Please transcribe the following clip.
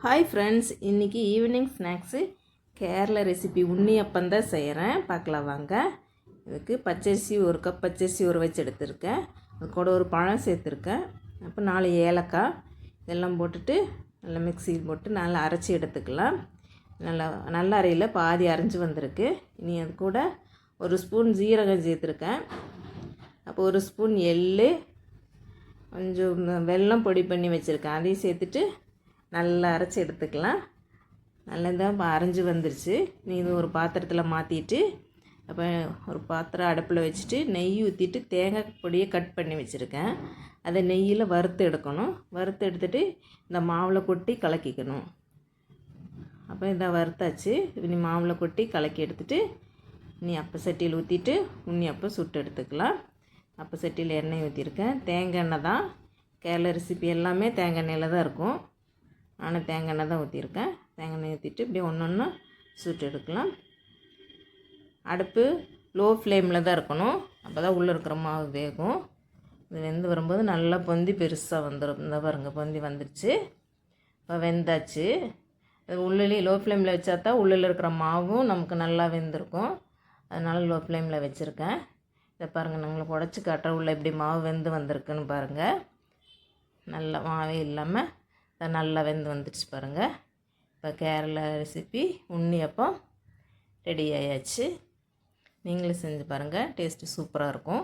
Hi friends, இன்றைக்கி evening snacks Kerala recipe unniyappam தான் செய்கிறேன். பார்க்கலாம் வாங்க. இதுக்கு பச்சரிசி 1 கப் பச்சரிசி ஊற வச்சு எடுத்துருக்கேன். அது கூட ஒரு பழம் சேர்த்துருக்கேன். அப்போ 4 ஏலக்காய் இதெல்லாம் போட்டுட்டு நல்லா மிக்சியில் போட்டு நல்லா அரைச்சி எடுத்துக்கலாம். நல்ல அரையில் பாதி அரைஞ்சி வந்திருக்கு. இனி அது கூட 1 ஸ்பூன் ஜீரகம் சேர்த்துருக்கேன். அப்போ 1 ஸ்பூன் எள், கொஞ்சம் வெல்லம் பொடி பண்ணி வச்சுருக்கேன். அதையும் சேர்த்துட்டு நல்லா அரைச்சி எடுத்துக்கலாம். நல்லதாக அரைஞ்சி வந்துருச்சு. நீ இது ஒரு பாத்திரத்தில் மாற்றிட்டு அப்போ ஒரு பாத்திரம் அடுப்பில் வச்சுட்டு நெய் ஊற்றிட்டு தேங்காய் பொடியை கட் பண்ணி வச்சுருக்கேன். அதை நெய்யில் வறுத்து எடுக்கணும். வறுத்து எடுத்துகிட்டு இந்த மாவில் கொட்டி கலக்கிக்கணும். அப்போ இதை வறுத்தாச்சு. இனி மாவில் கொட்டி கலக்கி எடுத்துகிட்டு நீ அப்போ சட்டியில் ஊற்றிட்டு உண்ணியப்பம் சுட்டு எடுத்துக்கலாம். அப்போ சட்டியில் எண்ணெய் ஊற்றிருக்கேன். தேங்காய் எண்ணெய் தான். கேரளா ரெசிபி எல்லாமே தேங்காய் எண்ணெயில் தான் இருக்கும். ஆனால் தேங்காய் எண்ணெய் தான் ஊற்றிருக்கேன். தேங்காய் எண்ணெய் ஊற்றிட்டு இப்படியே ஒன்று சுட்டு எடுக்கலாம். அடுப்பு லோ ஃப்ளேமில் தான் இருக்கணும். அப்போ தான் உள்ளே இருக்கிற மாவு வேகும். இது வெந்து வரும்போது நல்லா பொந்தி பெருசாக வந்துடும். இந்த பாருங்கள், பொந்தி வந்துடுச்சு. இப்போ வெந்தாச்சு. அது உள்ளே லோ ஃப்ளேமில் வச்சா தான் உள்ளே இருக்கிற மாவும் நமக்கு நல்லா வெந்திருக்கும். அதனால் லோ ஃப்ளேமில் வச்சுருக்கேன். இதை பாருங்கள், நாங்கள் உடச்சி காட்டுற உள்ளே எப்படி மாவு வெந்து வந்திருக்குன்னு பாருங்கள். நல்லா மாவே இல்லாமல் நல்லா வெந்து வந்துடுச்சு பாருங்கள். இப்போ கேரளா ரெசிபி உண்ணியப்பம் ரெடி ஆயாச்சு. நீங்களும் செஞ்சு பாருங்கள். டேஸ்ட்டு சூப்பராக இருக்கும்.